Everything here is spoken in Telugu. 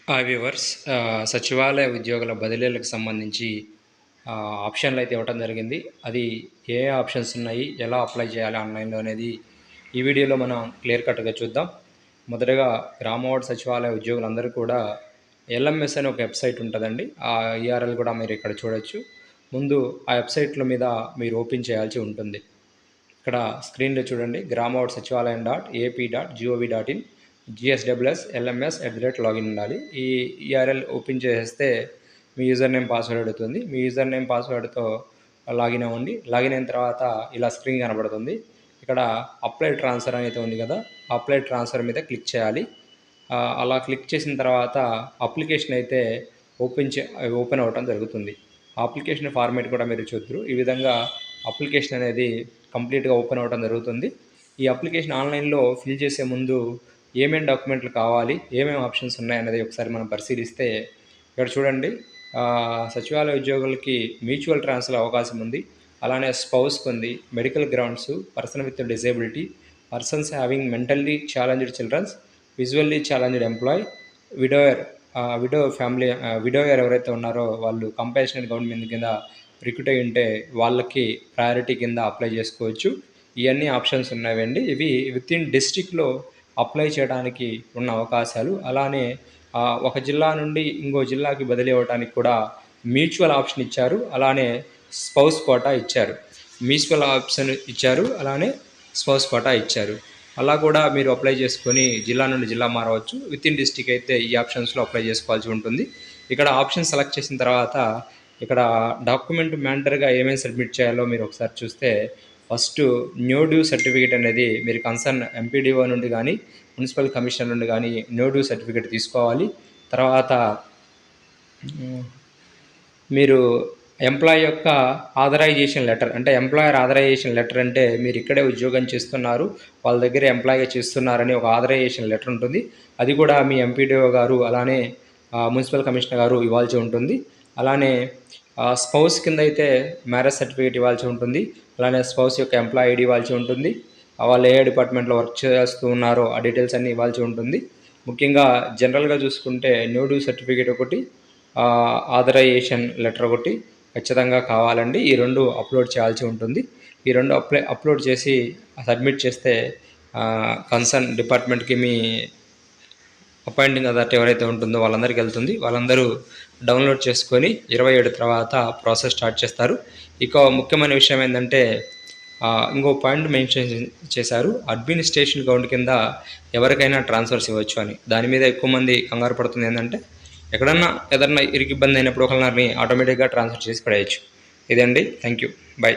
వ్యూవర్స్ సచివాలయ ఉద్యోగుల బదిలీలకు సంబంధించి ఆప్షన్లు అయితే ఇవ్వటం జరిగింది. అది ఏ ఆప్షన్స్ ఉన్నాయి, ఎలా అప్లై చేయాలి ఆన్లైన్లో అనేది ఈ వీడియోలో మనం క్లియర్ కట్గా చూద్దాం. మొదటగా గ్రామ వార్డు సచివాలయ ఉద్యోగులందరూ కూడా ఎల్ఎంఎస్ అని ఒక వెబ్సైట్ ఉంటుందండి. ఆ యూఆర్ఎల్ కూడా మీరు ఇక్కడ చూడొచ్చు. ముందు ఆ వెబ్సైట్ల మీద మీరు ఓపెన్ చేయాల్సి ఉంటుంది. ఇక్కడ స్క్రీన్లో చూడండి, గ్రామ వార్డు సచివాలయం .ap.gov.in GSWS LMS @login ఉండాలి. ఈ యూఆర్ఎల్ ఓపెన్ చేస్తే మీ యూజర్ నేమ్ పాస్వర్డ్ అడుగుతుంది. మీ యూజర్ నేమ్ పాస్వర్డ్తో లాగిన్ అవ్వండి. లాగిన్ అయిన తర్వాత ఇలా స్క్రీన్ కనబడుతుంది. ఇక్కడ అప్లై ట్రాన్స్ఫర్ అనేది ఉంది కదా, అప్లై ట్రాన్స్ఫర్ మీద క్లిక్ చేయాలి. అలా క్లిక్ చేసిన తర్వాత అప్లికేషన్ అయితే ఓపెన్ అవ్వటం జరుగుతుంది. అప్లికేషన్ ఫార్మేట్ కూడా మీరు చూద్దరు. ఈ విధంగా అప్లికేషన్ అనేది కంప్లీట్గా ఓపెన్ అవ్వడం జరుగుతుంది. ఈ అప్లికేషన్ ఆన్లైన్లో ఫిల్ చేసే ముందు ఏమేమి డాక్యుమెంట్లు కావాలి, ఏమేమి ఆప్షన్స్ ఉన్నాయనేది ఒకసారి మనం పరిశీలిస్తే ఇక్కడ చూడండి, సచివాలయ ఉద్యోగులకి మ్యూచువల్ ట్రాన్స్ఫర్ అవకాశం ఉంది. అలానే స్పౌస్కి ఉంది, medical grounds, person with disability, persons having mentally challenged childrens, visually challenged employ, widower ఎవరైతే ఉన్నారో వాళ్ళు కంపాషనేట్ గవర్నమెంట్ కింద రిక్రూట్ అయి ఉంటే వాళ్ళకి ప్రయారిటీ కింద అప్లై చేసుకోవచ్చు. ఇవన్నీ ఆప్షన్స్ ఉన్నాయండి. ఇవి వితిన్ డిస్ట్రిక్ట్లో అప్లై చేయడానికి ఉన్న అవకాశాలు. అలానే ఒక జిల్లా నుండి ఇంకో జిల్లాకి బదిలీ అవ్వడానికి కూడా మ్యూచువల్ ఆప్షన్ ఇచ్చారు. అలానే స్పౌస్ కోటా ఇచ్చారు. మ్యూచువల్ ఆప్షన్ ఇచ్చారు, అలానే స్పౌస్ కోటా ఇచ్చారు. అలా కూడా మీరు అప్లై చేసుకొని జిల్లా నుండి జిల్లా మారవచ్చు. వితిన్ డిస్ట్రిక్ట్ అయితే ఈ ఆప్షన్స్లో అప్లై చేసుకోవాల్సి ఉంటుంది. ఇక్కడ ఆప్షన్ సెలెక్ట్ చేసిన తర్వాత ఇక్కడ డాక్యుమెంట్ మ్యాండర్గా ఏమేమి సబ్మిట్ చేయాలో మీరు ఒకసారి చూస్తే, ఫస్ట్ న్యూ డ్యూ సర్టిఫికేట్ అనేది మీరు కన్సర్న్ ఎంపీడీఓ నుండి కానీ మున్సిపల్ కమిషనర్ నుండి కానీ న్యూ డ్యూ సర్టిఫికేట్ తీసుకోవాలి. తర్వాత మీరు ఎంప్లాయ్ యొక్క ఆథరైజేషన్ లెటర్, అంటే ఎంప్లాయర్ ఆథరైజేషన్ లెటర్ అంటే మీరు ఇక్కడే ఉద్యోగం చేస్తున్నారు, వాళ్ళ దగ్గర ఎంప్లాయ్గా చేస్తున్నారని ఒక ఆథరైజేషన్ లెటర్ ఉంటుంది. అది కూడా మీ ఎంపీడీఓ గారు అలానే మున్సిపల్ కమిషనర్ గారు ఇవ్వాల్సి ఉంటుంది. అలానే స్పౌస్ కింద అయితే మ్యారేజ్ సర్టిఫికేట్ ఇవ్వాల్సి ఉంటుంది. అలానే స్పౌస్ యొక్క ఎంప్లాయ్ ఐడి ఇవ్వాల్సి ఉంటుంది. వాళ్ళు ఏ డిపార్ట్మెంట్లో వర్క్ చేస్తూ ఉన్నారో ఆ డీటెయిల్స్ అన్నీ ఇవ్వాల్సి ఉంటుంది. ముఖ్యంగా జనరల్గా చూసుకుంటే న్యూ డ్యూ సర్టిఫికేట్ ఒకటి, ఆథరైజేషన్ లెటర్ ఒకటి ఖచ్చితంగా కావాలండి. ఈ రెండు అప్లోడ్ చేయాల్సి ఉంటుంది. ఈ రెండు అప్లోడ్ చేసి సబ్మిట్ చేస్తే కన్సర్న్ డిపార్ట్మెంట్కి మీ అపాయింటింగ్ అథారిటీ ఎవరైతే ఉంటుందో వాళ్ళందరికీ వెళ్తుంది. వాళ్ళందరూ డౌన్లోడ్ చేసుకొని 27 తర్వాత ప్రాసెస్ స్టార్ట్ చేస్తారు. ఇక ముఖ్యమైన విషయం ఏంటంటే ఇంకో పాయింట్ మెన్షన్ చేశారు, అడ్మినిస్ట్రేషన్ అకౌంట్ కింద ఎవరికైనా ట్రాన్స్ఫర్స్ ఇవ్వచ్చు అని. దాని మీద ఎక్కువ మంది కంగారు పడుతుంది. ఏంటంటే ఏదన్నా ఇబ్బంది అయినప్పుడు ఒకరిని ఆటోమేటిక్గా ట్రాన్స్ఫర్ చేసి పడేయచ్చు. ఇదండి. Thank you. బై.